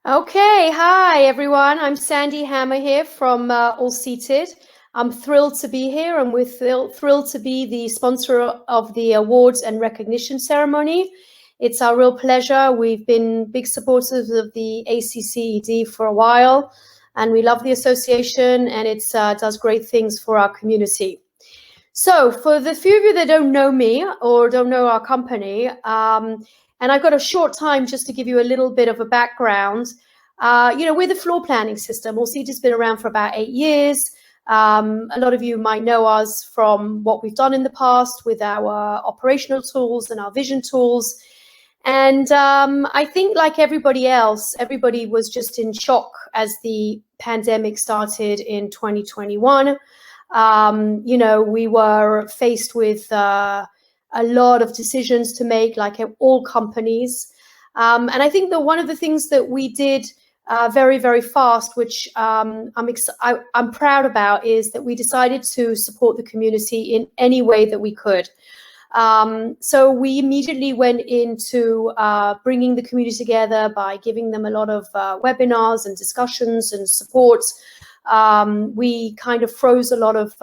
Okay, hi everyone. I'm Sandy Hammer here from All Seated. I'm thrilled to be here, and we're thrilled to be the sponsor of the awards and recognition ceremony. It's our real pleasure. We've been big supporters of the ACCED for a while, and we love the association, and it does great things for our community. So for the few of you that don't know me or don't know our company, and I've got a short time just to give you a little bit of a background. We're the floor planning system. ACCED has been around for about 8 years. A lot of you might know us from what we've done in the past with our operational tools and our vision tools. And I think like everybody else, everybody was just in shock as the pandemic started in 2021. We were faced with a lot of decisions to make, like all companies. And I think that one of the things that we did very, very fast, which I'm proud about, is that we decided to support the community in any way that we could. So we immediately went into bringing the community together by giving them a lot of webinars and discussions and support. We kind of froze a lot of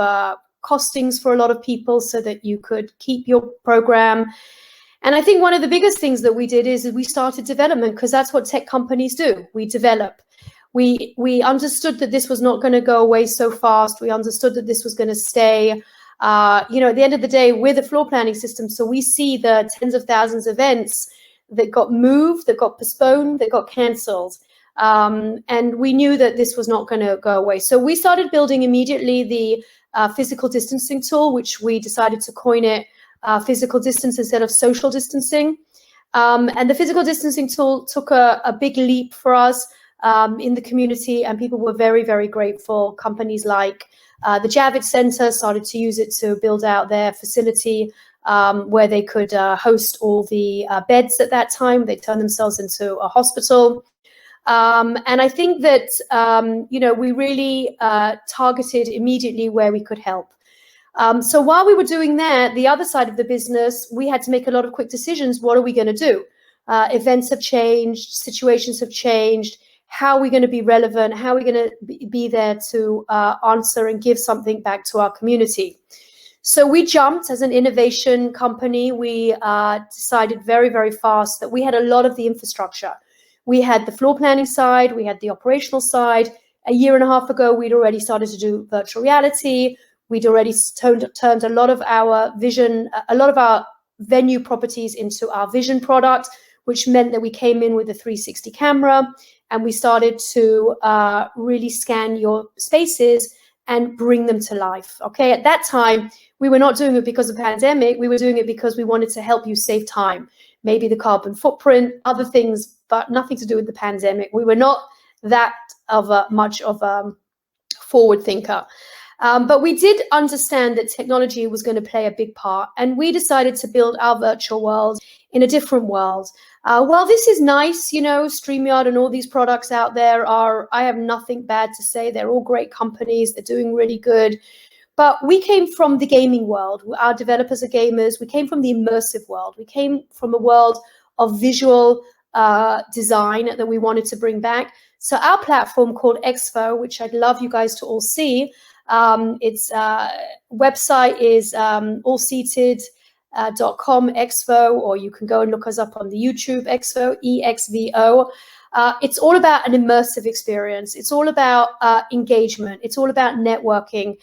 costings for a lot of people so that you could keep your program. And I think one of the biggest things that we did is we started development, because that's what tech companies do. We develop. We understood that this was not going to go away so fast. We understood that this was going to stay. At the end of the day, we're the floor planning system. So we see the tens of thousands of events that got moved, that got postponed, that got canceled. And we knew that this was not going to go away. So we started building immediately the physical distancing tool, which we decided to coin it physical distance instead of social distancing. And the physical distancing tool took a big leap for us in the community, and people were very, very grateful. Companies like the Javits Center started to use it to build out their facility where they could host all the beds at that time. They turned themselves into a hospital. And I think that, we really targeted immediately where we could help. So while we were doing that, the other side of the business, we had to make a lot of quick decisions. What are we going to do? Events have changed, situations have changed. How are we going to be relevant? How are we going to be there to answer and give something back to our community? So we jumped as an innovation company. We decided very, very fast that we had a lot of the infrastructure. We had the floor planning side, we had the operational side. A year and a half ago, we'd already started to do virtual reality. We'd already turned a lot of our vision, a lot of our venue properties into our vision product, which meant that we came in with a 360 camera, and we started to really scan your spaces and bring them to life. Okay, at that time, we were not doing it because of the pandemic. We were doing it because we wanted to help you save time, maybe the carbon footprint, other things, but nothing to do with the pandemic. We were not that much of a forward thinker. But we did understand that technology was going to play a big part, and we decided to build our virtual world in a different world. Well, this is nice, StreamYard and all these products out there I have nothing bad to say. They're all great companies. They're doing really good. But we came from the gaming world. Our developers are gamers. We came from the immersive world. We came from a world of visual design that we wanted to bring back. So our platform called Expo, which I'd love you guys to all see, its website is allseated.com Expo, or you can go and look us up on the YouTube Expo, EXVO. It's all about an immersive experience. It's all about engagement. It's all about networking.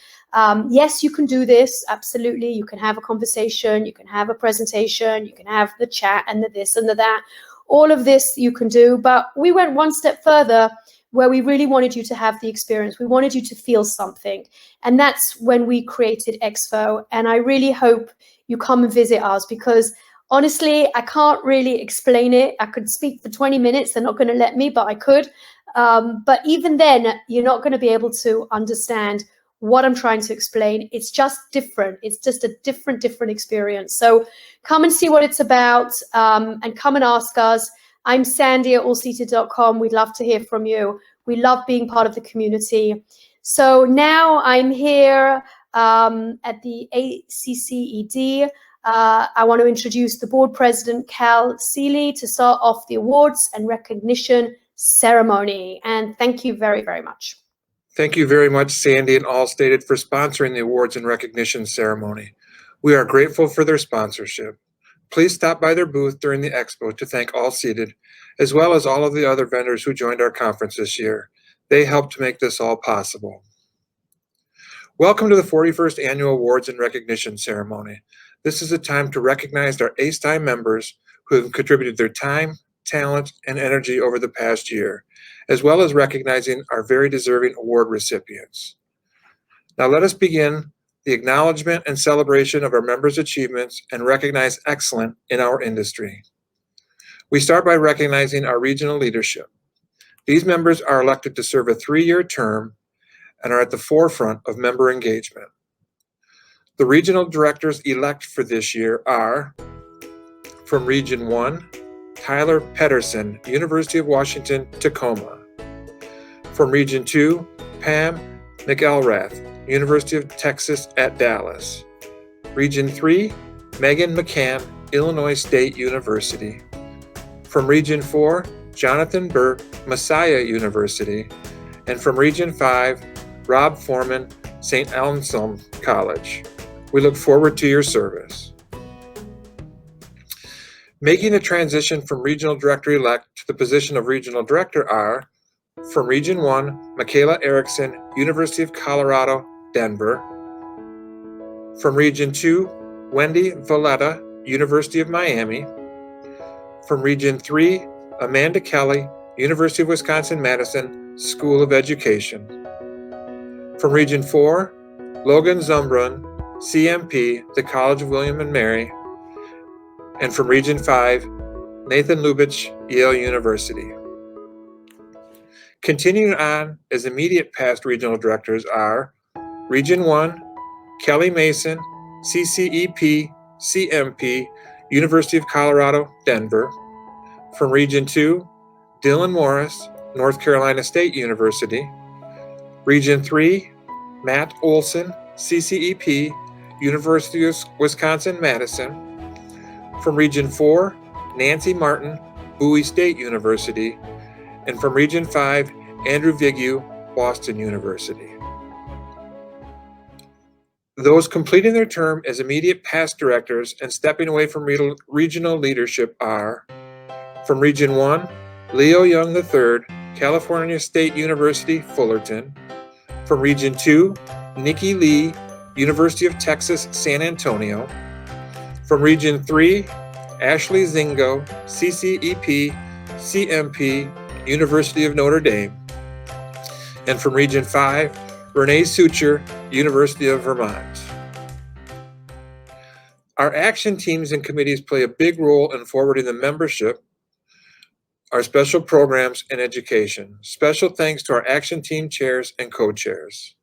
Yes, you can do this. Absolutely. You can have a conversation. You can have a presentation. You can have the chat and the this and the that. All of this you can do. But we went one step further, where we really wanted you to have the experience. We wanted you to feel something. And that's when we created Expo. And I really hope you come and visit us, because honestly, I can't really explain it. I could speak for 20 minutes. They're not going to let me, but I could. But even then, you're not going to be able to understand what I'm trying to explain. It's just different. It's just a different experience. So come and see what it's about, and come and ask us. I'm Sandy at allseated.com. We'd love to hear from you. We love being part of the community. So now I'm here at the ACCED. I want to introduce the board president, Cal Seeley, to start off the awards and recognition ceremony. And thank you very, very much. Thank you very much, Sandy and Allstated, for sponsoring the awards and recognition ceremony. We are grateful for their sponsorship. Please stop by their booth during the expo to thank ACCED-I, as well as all of the other vendors who joined our conference this year. They helped to make this all possible. Welcome to the 41st Annual Awards and Recognition Ceremony. This is a time to recognize our ACCED-I members who have contributed their time, talent, and energy over the past year, as well as recognizing our very deserving award recipients. Now let us begin the acknowledgement and celebration of our members' achievements and recognize excellence in our industry. We start by recognizing our regional leadership. These members are elected to serve a 3-year term and are at the forefront of member engagement. The regional directors-elect for this year are, from Region 1, Tyler Pedersen, University of Washington, Tacoma. From Region 2, Pam McElrath, University of Texas at Dallas. Region 3, Megan McCann, Illinois State University. From Region 4, Jonathan Burke, Messiah University. And from Region 5, Rob Foreman, St. Anselm College. We look forward to your service. Making the transition from Regional Director-elect to the position of Regional Director are, from Region 1, Michaela Erickson, University of Colorado, Denver. From Region 2, Wendy Valletta, University of Miami. From Region 3, Amanda Kelly, University of Wisconsin-Madison, School of Education. From Region 4, Logan Zumbrun, CMP, the College of William and Mary. And from Region 5, Nathan Lubitsch, Yale University. Continuing on as immediate past regional directors are Region 1, Kelly Mason, CCEP, CMP, University of Colorado, Denver. From Region 2, Dylan Morris, North Carolina State University. Region 3, Matt Olson, CCEP, University of Wisconsin-Madison. From Region 4, Nancy Martin, Bowie State University. And from Region 5, Andrew Vigu, Boston University. Those completing their term as immediate past directors and stepping away from regional leadership are, from Region 1, Leo Young III, California State University, Fullerton. From Region 2, Nikki Lee, University of Texas, San Antonio. From Region 3, Ashley Zingo, CCEP, CMP, University of Notre Dame. And from Region 5, Renee Suture, University of Vermont. Our action teams and committees play a big role in forwarding the membership, our special programs, and education. Special thanks to our action team chairs and co-chairs.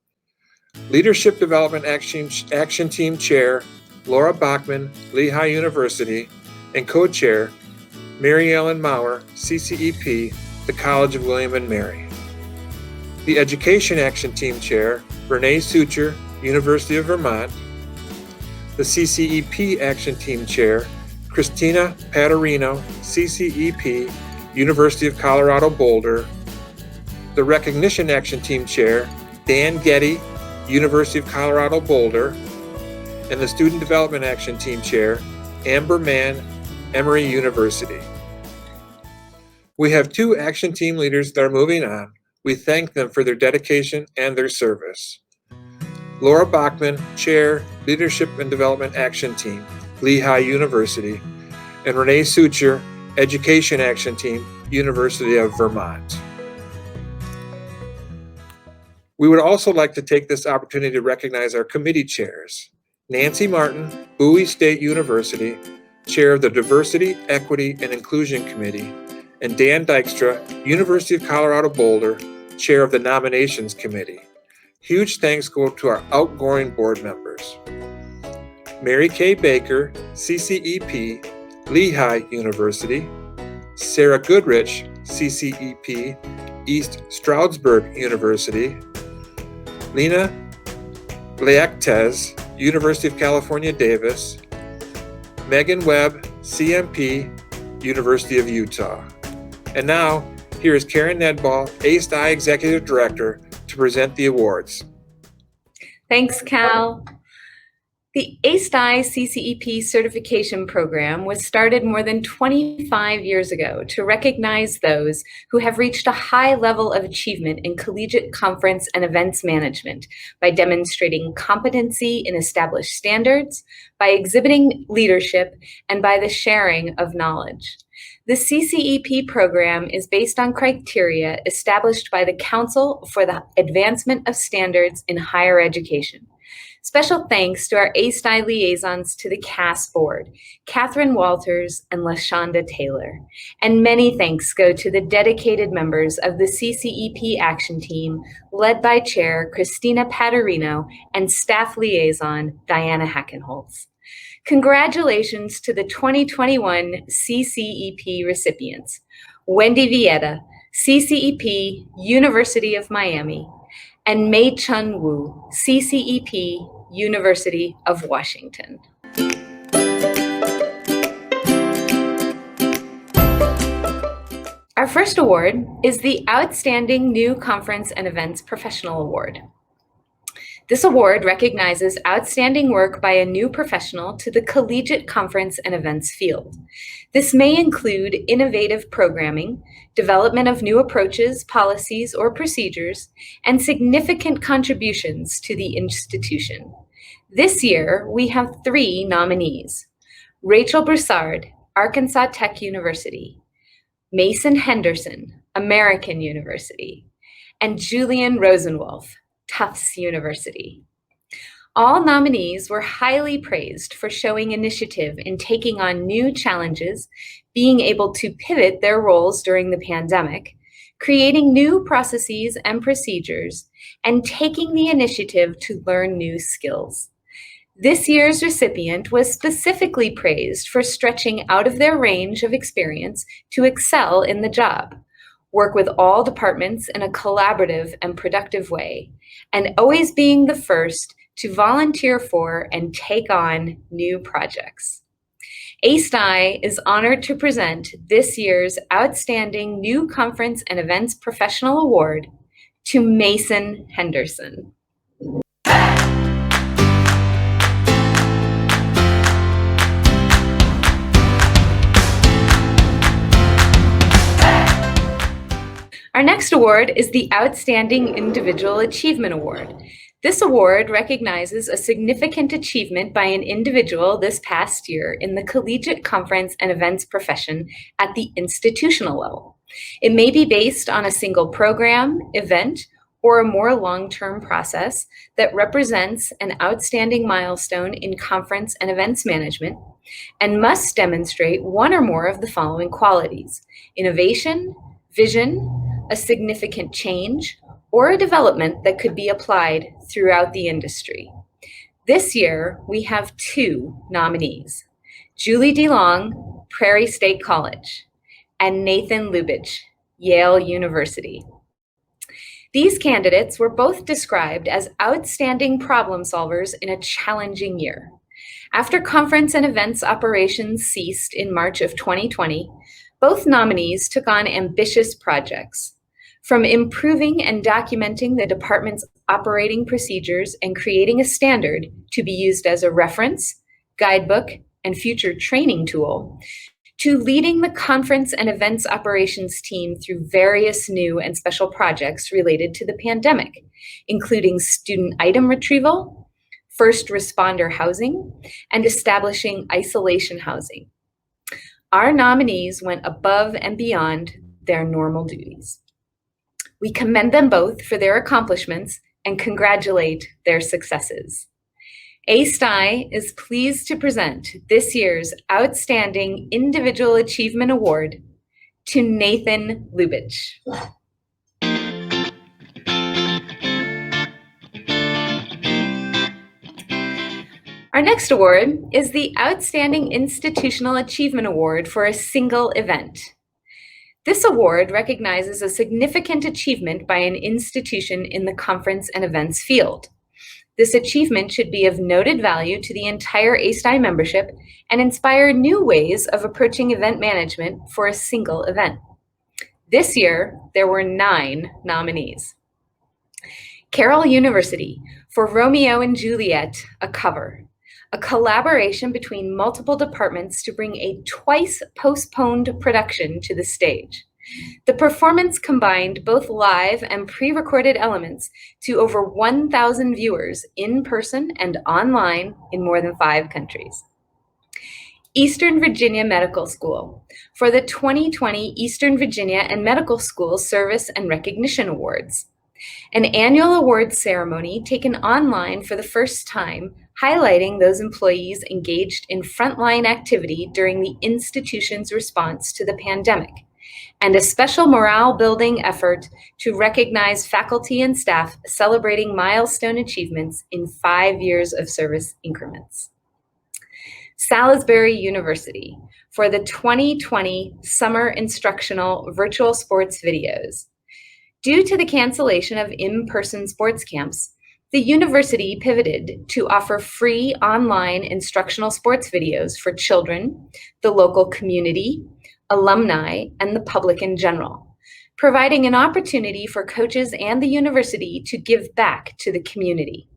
Leadership Development Action Team Chair, Laura Bachman, Lehigh University, and co-chair, Mary Ellen Maurer, CCEP, the College of William and Mary. The Education Action Team Chair, Renee Suture, University of Vermont. The CCEP Action Team Chair, Christina Paterino, CCEP, University of Colorado Boulder. The Recognition Action Team Chair, Dan Getty, University of Colorado Boulder. And the Student Development Action Team Chair, Amber Mann, Emory University. We have 2 action team leaders that are moving on. We thank them for their dedication and their service. Laura Bachman, Chair, Leadership and Development Action Team, Lehigh University, and Renee Suture, Education Action Team, University of Vermont. We would also like to take this opportunity to recognize our committee chairs. Nancy Martin, Bowie State University, Chair of the Diversity, Equity, and Inclusion Committee, and Dan Dykstra, University of Colorado Boulder, Chair of the Nominations Committee. Huge thanks go to our outgoing board members. Mary Kay Baker, CCEP, Lehigh University. Sarah Goodrich, CCEP, East Stroudsburg University. Lena Leactez, University of California, Davis. Megan Webb, CMP, University of Utah. And now, Here is Karen Nedball, ACECED-I Executive Director, to present the awards. Thanks, Cal. The ACECED-I CCEP certification program was started more than 25 years ago to recognize those who have reached a high level of achievement in collegiate conference and events management by demonstrating competency in established standards, by exhibiting leadership, and by the sharing of knowledge. The CCEP program is based on criteria established by the Council for the Advancement of Standards in Higher Education. Special thanks to our ACECED-I liaisons to the CAS board, Catherine Walters and LaShonda Taylor. And many thanks go to the dedicated members of the CCEP action team, led by Chair Christina Paterino and staff liaison Diana Hackenholtz. Congratulations to the 2021 CCEP recipients, Wendy Vieta, CCEP, University of Miami, and Mei Chun Wu, CCEP, University of Washington. Our first award is the Outstanding New Conference and Events Professional Award. This award recognizes outstanding work by a new professional to the collegiate conference and events field. This may include innovative programming, development of new approaches, policies, or procedures, and significant contributions to the institution. This year, we have 3 nominees: Rachel Broussard, Arkansas Tech University; Mason Henderson, American University; and Julian Rosenwolf, Tufts University. All nominees were highly praised for showing initiative in taking on new challenges, being able to pivot their roles during the pandemic, creating new processes and procedures, and taking the initiative to learn new skills. This year's recipient was specifically praised for stretching out of their range of experience to excel in the job, work with all departments in a collaborative and productive way, and always being the first to volunteer for and take on new projects. ACECED-I is honored to present this year's Outstanding New Conference and Events Professional Award to Mason Henderson. Our next award is the Outstanding Individual Achievement Award. This award recognizes a significant achievement by an individual this past year in the collegiate conference and events profession at the institutional level. It may be based on a single program, event, or a more long-term process that represents an outstanding milestone in conference and events management and must demonstrate one or more of the following qualities: innovation, vision, a significant change, or a development that could be applied throughout the industry. This year, we have 2 nominees: Julie DeLong, Prairie State College, and Nathan Lubitsch, Yale University. These candidates were both described as outstanding problem solvers in a challenging year. After conference and events operations ceased in March of 2020, both nominees took on ambitious projects, from improving and documenting the department's operating procedures and creating a standard to be used as a reference, guidebook, and future training tool, to leading the conference and events operations team through various new and special projects related to the pandemic, including student item retrieval, first responder housing, and establishing isolation housing. Our nominees went above and beyond their normal duties. We commend them both for their accomplishments and congratulate their successes. ACECED-I is pleased to present this year's Outstanding Individual Achievement Award to Nathan Lubitsch. Our next award is the Outstanding Institutional Achievement Award for a single event. This award recognizes a significant achievement by an institution in the conference and events field. This achievement should be of noted value to the entire ACECED-I membership and inspire new ways of approaching event management for a single event. This year, there were 9 nominees. Carroll University for Romeo and Juliet, A Cover, a collaboration between multiple departments to bring a twice-postponed production to the stage. The performance combined both live and pre-recorded elements to over 1,000 viewers in person and online in more than 5 countries. Eastern Virginia Medical School for the 2020 Eastern Virginia and Medical School Service and Recognition Awards, an annual awards ceremony taken online for the first time, highlighting those employees engaged in frontline activity during the institution's response to the pandemic, and a special morale-building effort to recognize faculty and staff celebrating milestone achievements in 5 years of service increments. Salisbury University for the 2020 Summer Instructional Virtual Sports Videos. Due to the cancellation of in-person sports camps, the university pivoted to offer free online instructional sports videos for children, the local community, alumni, and the public in general, providing an opportunity for coaches and the university to give back to the community.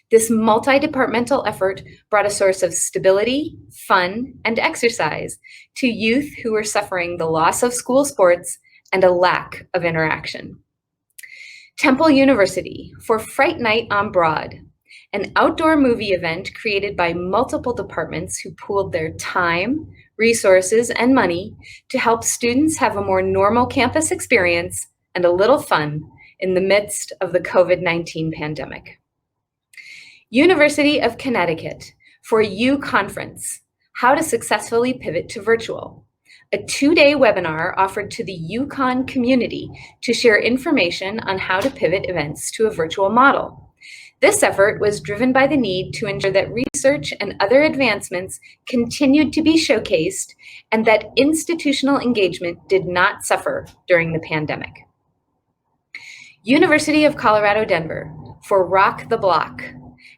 This multi-departmental effort brought a source of stability, fun, and exercise to youth who were suffering the loss of school sports and a lack of interaction. Temple University for Fright Night on Broad, an outdoor movie event created by multiple departments who pooled their time, resources, and money to help students have a more normal campus experience and a little fun in the midst of the COVID-19 pandemic. University of Connecticut for U Conference, How to Successfully Pivot to Virtual, a 2-day webinar offered to the UConn community to share information on how to pivot events to a virtual model. This effort was driven by the need to ensure that research and other advancements continued to be showcased and that institutional engagement did not suffer during the pandemic. University of Colorado Denver for Rock the Block,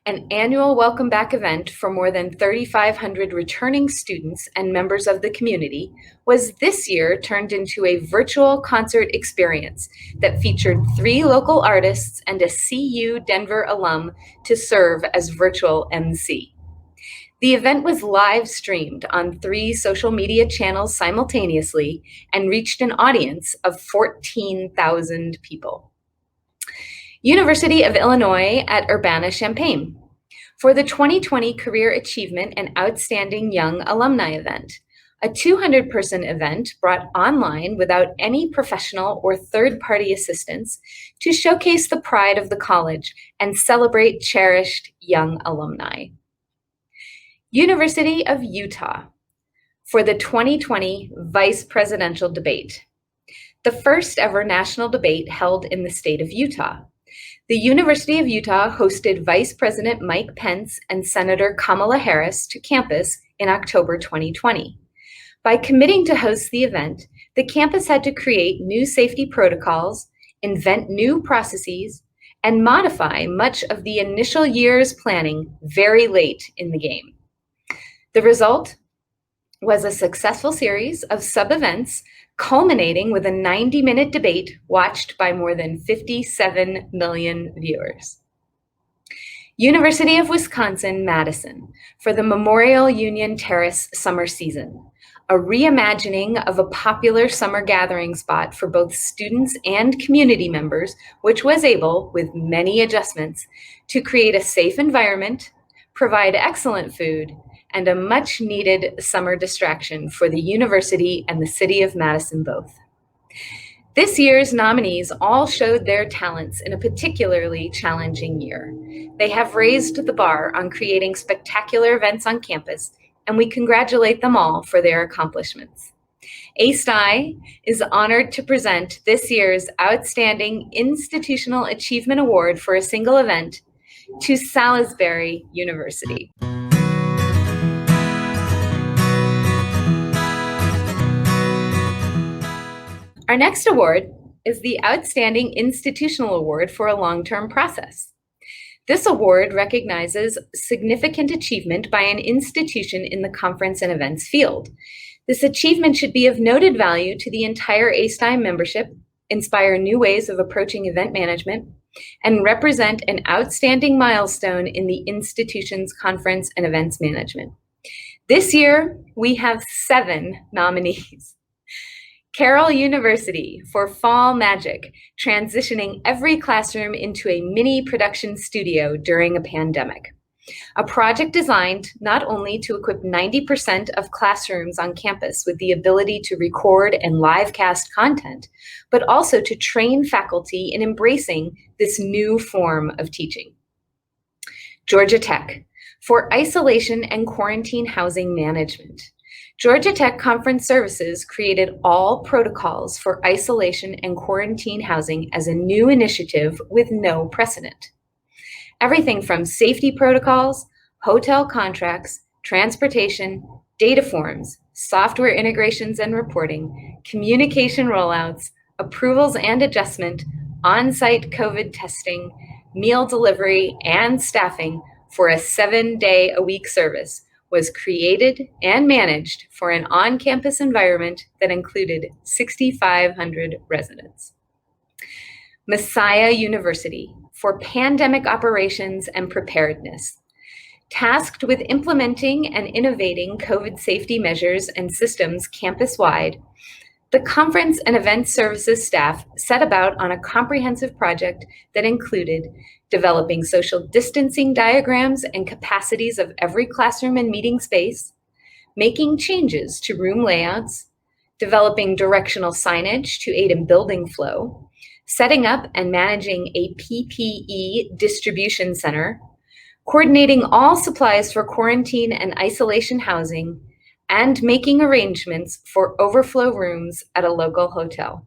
an annual welcome back event for more than 3,500 returning students and members of the community, was this year turned into a virtual concert experience that featured 3 local artists and a CU Denver alum to serve as virtual MC. The event was live streamed on 3 social media channels simultaneously and reached an audience of 14,000 people. University of Illinois at Urbana-Champaign for the 2020 Career Achievement and Outstanding Young Alumni event, a 200-person event brought online without any professional or third-party assistance to showcase the pride of the college and celebrate cherished young alumni. University of Utah for the 2020 Vice Presidential Debate, the first ever national debate held in the state of Utah. The University of Utah hosted Vice President Mike Pence and Senator Kamala Harris to campus in October 2020. By committing to host the event, the campus had to create new safety protocols, invent new processes, and modify much of the initial year's planning very late in the game. The result was a successful series of sub-events culminating with a 90-minute debate watched by more than 57 million viewers. University of Wisconsin-Madison for the Memorial Union Terrace summer season, a reimagining of a popular summer gathering spot for both students and community members, which was able, with many adjustments, to create a safe environment, provide excellent food, and a much-needed summer distraction for the university and the city of Madison both. This year's nominees all showed their talents in a particularly challenging year. They have raised the bar on creating spectacular events on campus, and we congratulate them all for their accomplishments. ACCED-I is honored to present this year's Outstanding Institutional Achievement Award for a single event to Salisbury University. Our next award is the Outstanding Institutional Award for a Long-Term Process. This award recognizes significant achievement by an institution in the conference and events field. This achievement should be of noted value to the entire ACECED-I membership, inspire new ways of approaching event management, and represent an outstanding milestone in the institution's conference and events management. This year, we have 7 nominees. Carroll University for Fall Magic, transitioning every classroom into a mini production studio during a pandemic. A project designed not only to equip 90% of classrooms on campus with the ability to record and live cast content, but also to train faculty in embracing this new form of teaching. Georgia Tech for Isolation and Quarantine Housing Management. Georgia Tech Conference Services created all protocols for isolation and quarantine housing as a new initiative with no precedent. Everything from safety protocols, hotel contracts, transportation, data forms, software integrations and reporting, communication rollouts, approvals and adjustment, on-site COVID testing, meal delivery, and staffing for a 7-day-a-week service was created and managed for an on-campus environment that included 6,500 residents. Messiah University for Pandemic Operations and Preparedness. Tasked with implementing and innovating COVID safety measures and systems campus-wide, the conference and event services staff set about on a comprehensive project that included developing social distancing diagrams and capacities of every classroom and meeting space, making changes to room layouts, developing directional signage to aid in building flow, setting up and managing a PPE distribution center, coordinating all supplies for quarantine and isolation housing, and making arrangements for overflow rooms at a local hotel.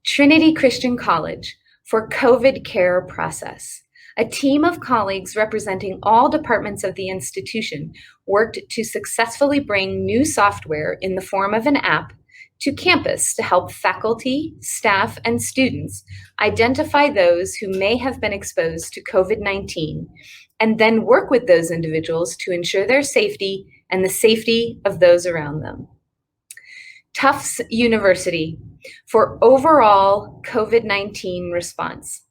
Trinity Christian College for COVID care process. A team of colleagues representing all departments of the institution worked to successfully bring new software in the form of an app to campus to help faculty, staff, and students identify those who may have been exposed to COVID-19, and then work with those individuals to ensure their safety and the safety of those around them. Tufts University for overall COVID-19 response.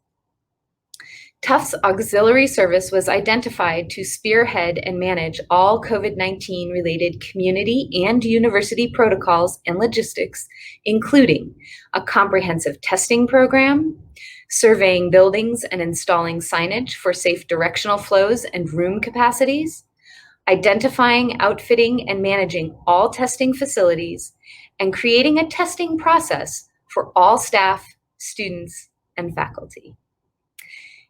Tufts Auxiliary Service was identified to spearhead and manage all COVID-19 related community and university protocols and logistics, including a comprehensive testing program, surveying buildings and installing signage for safe directional flows and room capacities, identifying, outfitting, and managing all testing facilities, and creating a testing process for all staff, students, and faculty.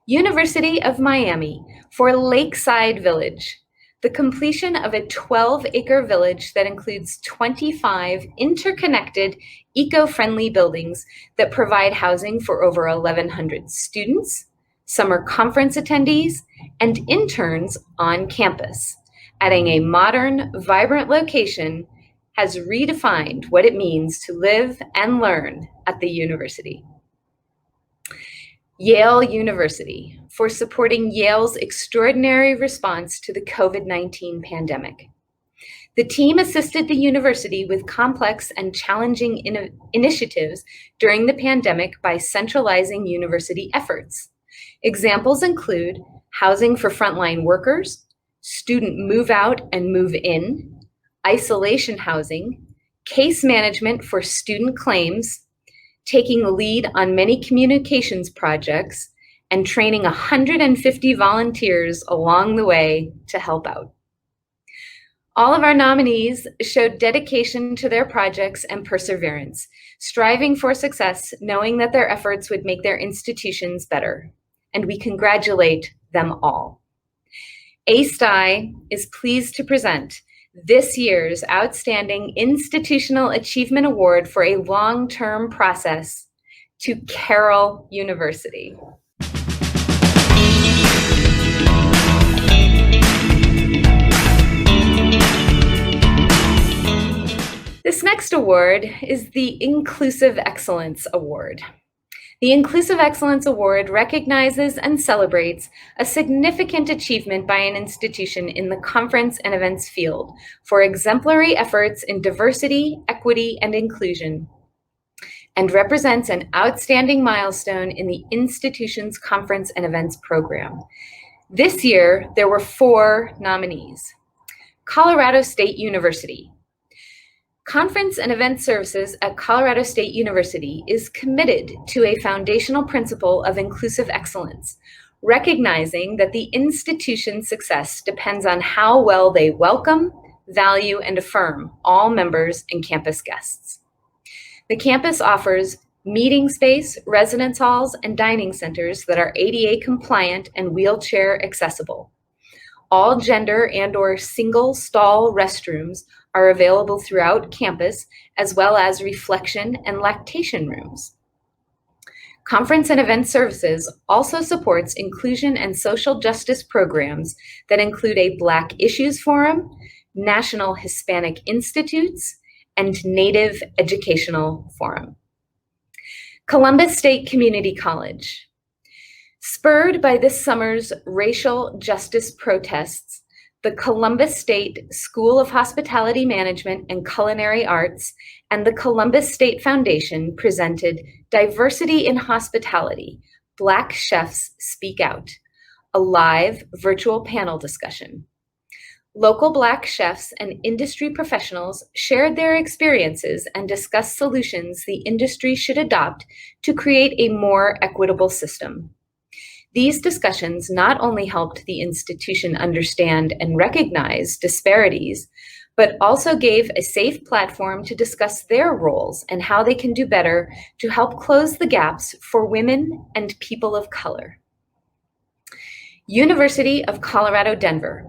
University of Miami for Lakeside Village, the completion of a 12-acre village that includes 25 interconnected, eco-friendly buildings that provide housing for over 1,100 students, summer conference attendees, and interns on campus. Adding a modern, vibrant location has redefined what it means to live and learn at the university. Yale University for supporting Yale's extraordinary response to the COVID-19 pandemic. The team assisted the university with complex and challenging initiatives during the pandemic by centralizing university efforts. Examples include housing for frontline workers, student move out and move in, isolation housing, case management for student claims, taking the lead on many communications projects, and training 150 volunteers along the way to help out. All of our nominees showed dedication to their projects and perseverance, striving for success, knowing that their efforts would make their institutions better, and we congratulate them all. ACECED-I is pleased to present this year's Outstanding Institutional Achievement Award for a long-term process to Carroll University. This next award is the Inclusive Excellence Award. The Inclusive Excellence Award recognizes and celebrates a significant achievement by an institution in the conference and events field for exemplary efforts in diversity, equity, and inclusion, and represents an outstanding milestone in the institution's conference and events program. This year, there were 4 nominees. Colorado State University. Conference and Event Services at Colorado State University is committed to a foundational principle of inclusive excellence, recognizing that the institution's success depends on how well they welcome, value, and affirm all members and campus guests. The campus offers meeting space, residence halls, and dining centers that are ADA compliant and wheelchair accessible. All gender and/or single stall restrooms are available throughout campus, as well as reflection and lactation rooms. Conference and Event Services also supports inclusion and social justice programs that include a Black Issues Forum, National Hispanic Institutes, and Native Educational Forum. Columbus State Community College. Spurred by this summer's racial justice protests, the Columbus State School of Hospitality Management and Culinary Arts and the Columbus State Foundation presented Diversity in Hospitality, Black Chefs Speak Out, a live virtual panel discussion. Local Black chefs and industry professionals shared their experiences and discussed solutions the industry should adopt to create a more equitable system. These discussions not only helped the institution understand and recognize disparities, but also gave a safe platform to discuss their roles and how they can do better to help close the gaps for women and people of color. University of Colorado Denver.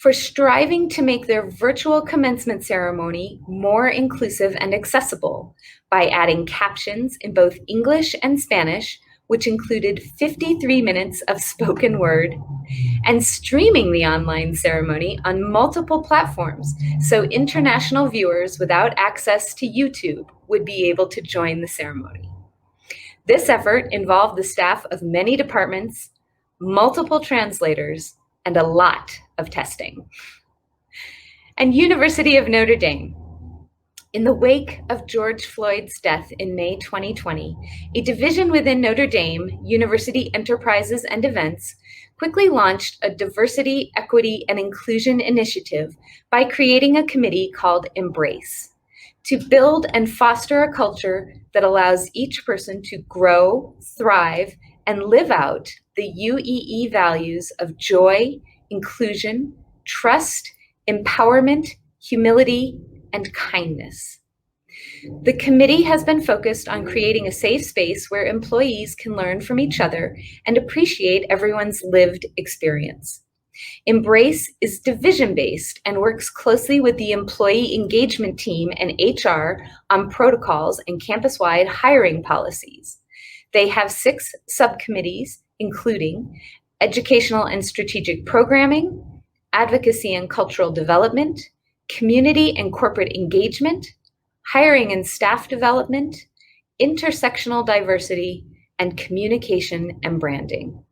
For striving to make their virtual commencement ceremony more inclusive and accessible by adding captions in both English and Spanish, which included 53 minutes of spoken word, and streaming the online ceremony on multiple platforms so international viewers without access to YouTube would be able to join the ceremony. This effort involved the staff of many departments, multiple translators, and a lot of testing. And University of Notre Dame. In the wake of George Floyd's death in May 2020, a division within Notre Dame University Enterprises and Events quickly launched a diversity, equity, and inclusion initiative by creating a committee called Embrace to build and foster a culture that allows each person to grow, thrive, and live out the UEE values of joy, inclusion, trust, empowerment, humility, and kindness. The committee has been focused on creating a safe space where employees can learn from each other and appreciate everyone's lived experience. Embrace is division-based and works closely with the employee engagement team and HR on protocols and campus-wide hiring policies. They have 6 subcommittees, including educational and strategic programming, advocacy and cultural development, community and corporate engagement, hiring and staff development, intersectional diversity, and communication and branding.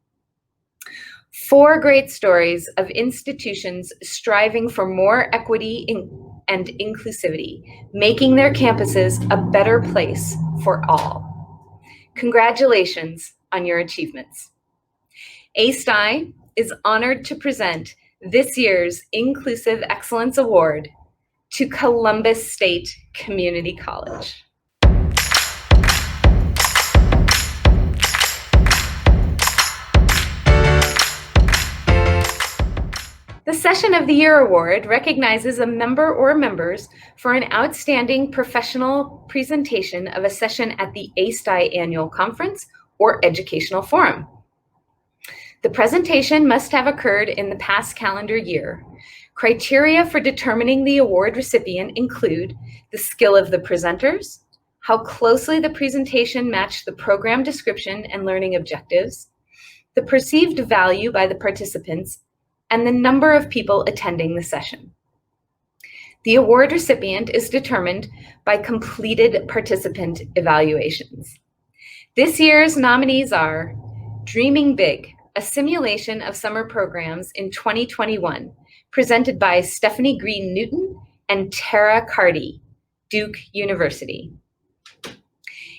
4 great stories of institutions striving for more equity and inclusivity, making their campuses a better place for all. Congratulations on your achievements. ACCED-I is honored to present this year's Inclusive Excellence Award to Columbus State Community College. The Session of the Year Award recognizes a member or members for an outstanding professional presentation of a session at the ACCED-I Annual Conference or Educational Forum. The presentation must have occurred in the past calendar year. Criteria for determining the award recipient include the skill of the presenters, how closely the presentation matched the program description and learning objectives, the perceived value by the participants, and the number of people attending the session. The award recipient is determined by completed participant evaluations. This year's nominees are Dreaming Big, a simulation of summer programs in 2021, presented by Stephanie Green Newton and Tara Cardy, Duke University.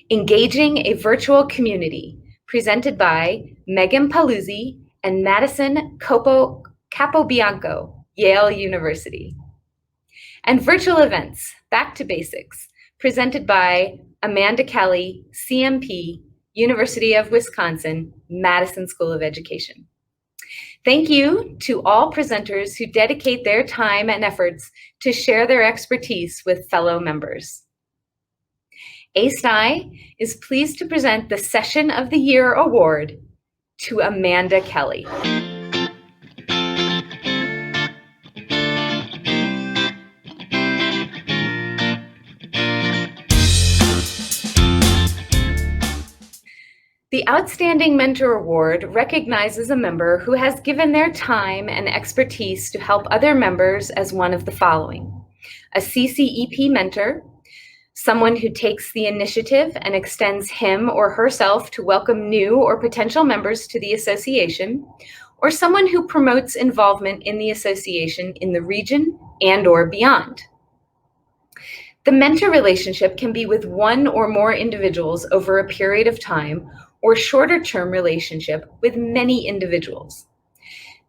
Engaging a Virtual Community, presented by Megan Paluzzi and Madison Capobianco, Yale University. And Virtual Events, Back to Basics, presented by Amanda Kelly, CMP, University of Wisconsin, Madison School of Education. Thank you to all presenters who dedicate their time and efforts to share their expertise with fellow members. ACCED-I is pleased to present the Session of the Year Award to Amanda Kelly. The Outstanding Mentor Award recognizes a member who has given their time and expertise to help other members as one of the following: a CCEP mentor, someone who takes the initiative and extends him or herself to welcome new or potential members to the association, or someone who promotes involvement in the association in the region and/or beyond. The mentor relationship can be with one or more individuals over a period of time, or shorter-term relationship with many individuals.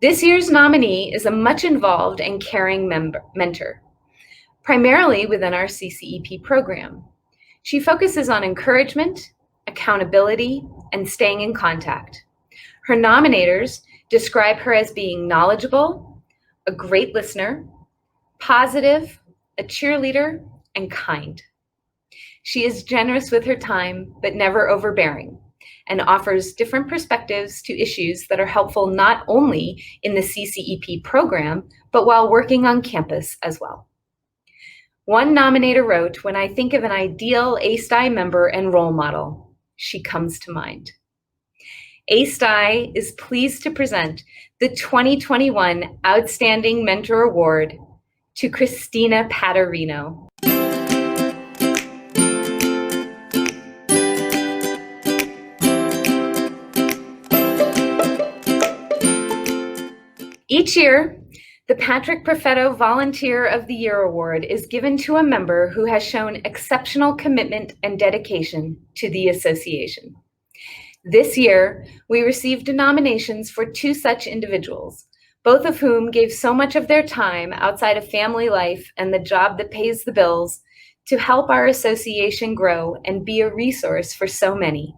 This year's nominee is a much involved and caring mentor, primarily within our CCEP program. She focuses on encouragement, accountability, and staying in contact. Her nominators describe her as being knowledgeable, a great listener, positive, a cheerleader, and kind. She is generous with her time, but never overbearing, and offers different perspectives to issues that are helpful not only in the CCEP program, but while working on campus as well. One nominator wrote, "When I think of an ideal ACCED-I member and role model, she comes to mind." ACCED-I is pleased to present the 2021 Outstanding Mentor Award to Christina Paterino. Each year, the Patrick Profeto Volunteer of the Year Award is given to a member who has shown exceptional commitment and dedication to the association. This year, we received nominations for two such individuals, both of whom gave so much of their time outside of family life and the job that pays the bills to help our association grow and be a resource for so many.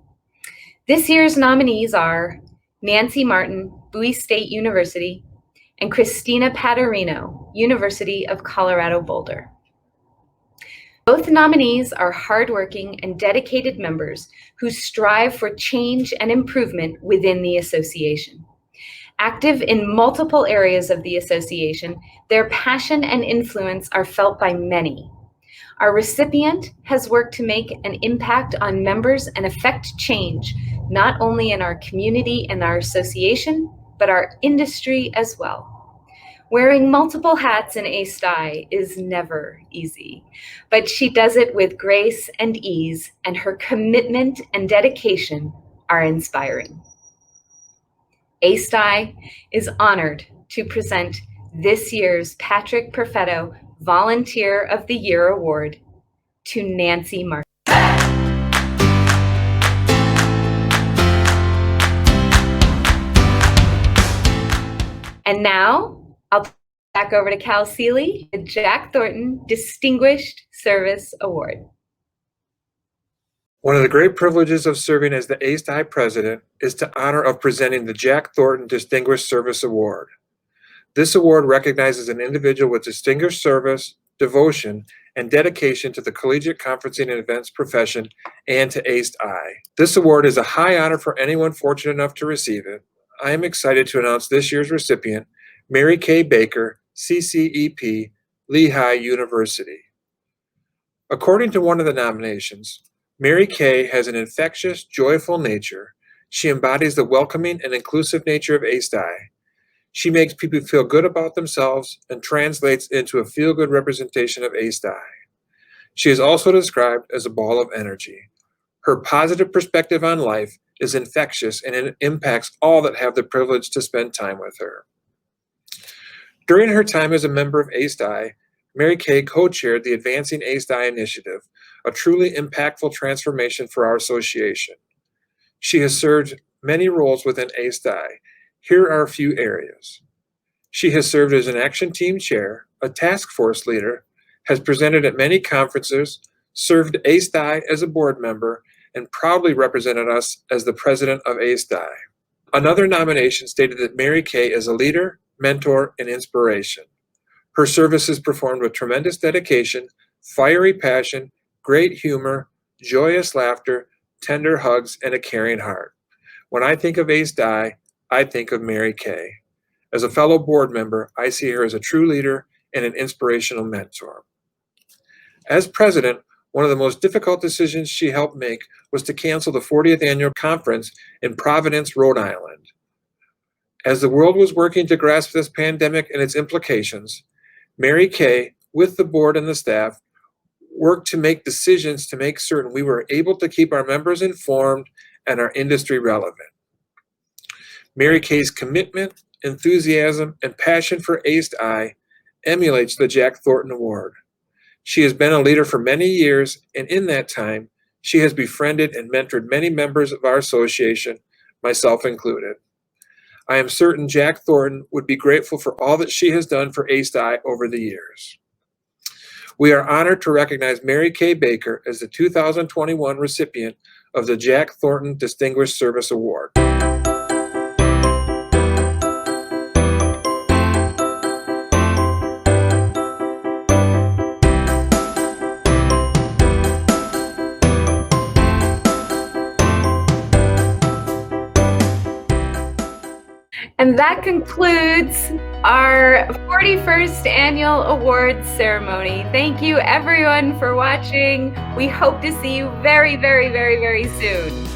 This year's nominees are Nancy Martin, Bowie State University, and Christina Paterino, University of Colorado Boulder. Both nominees are hardworking and dedicated members who strive for change and improvement within the association. Active in multiple areas of the association, their passion and influence are felt by many. Our recipient has worked to make an impact on members and affect change, not only in our community and our association, but our industry as well. Wearing multiple hats in ACCED-I is never easy, but she does it with grace and ease, and her commitment and dedication are inspiring. ACCED-I is honored to present this year's Patrick Profeto Volunteer of the Year Award to Nancy Martin. And now I'll back over to Cal Seeley, the Jack Thornton Distinguished Service Award. One of the great privileges of serving as the ACCED-I president is the honor of presenting the Jack Thornton Distinguished Service Award. This award recognizes an individual with distinguished service, devotion, and dedication to the collegiate conferencing and events profession and to ACCED-I. This award is a high honor for anyone fortunate enough to receive it. I am excited to announce this year's recipient, Mary Kay Baker, CCEP, Lehigh University. According to one of the nominations, Mary Kay has an infectious, joyful nature. She embodies the welcoming and inclusive nature of ACCED-I. She makes people feel good about themselves and translates into a feel-good representation of ACCED-I. She is also described as a ball of energy. Her positive perspective on life is infectious, and it impacts all that have the privilege to spend time with her. During her time as a member of ACCED-I, Mary Kay co-chaired the Advancing ACCED-I initiative, a truly impactful transformation for our association. She has served many roles within ACCED-I. Here are a few areas. She has served as an action team chair, a task force leader, has presented at many conferences, served ACCED-I as a board member, and proudly represented us as the president of ACCED-I. Another nomination stated that Mary Kay is a leader, mentor, and inspiration. Her service is performed with tremendous dedication, fiery passion, great humor, joyous laughter, tender hugs, and a caring heart. When I think of ACCED-I, I think of Mary Kay. As a fellow board member, I see her as a true leader and an inspirational mentor. As president, one of the most difficult decisions she helped make was to cancel the 40th annual conference in Providence, Rhode Island. As the world was working to grasp this pandemic and its implications, Mary Kay, with the board and the staff, worked to make decisions to make certain we were able to keep our members informed and our industry relevant. Mary Kay's commitment, enthusiasm, and passion for ACCED-I emulates the Jack Thornton Award. She has been a leader for many years, and in that time, she has befriended and mentored many members of our association, myself included. I am certain Jack Thornton would be grateful for all that she has done for ACCED-I over the years. We are honored to recognize Mary Kay Baker as the 2021 recipient of the Jack Thornton Distinguished Service Award. And that concludes our 41st annual awards ceremony. Thank you everyone for watching. We hope to see you very, very, very, very soon.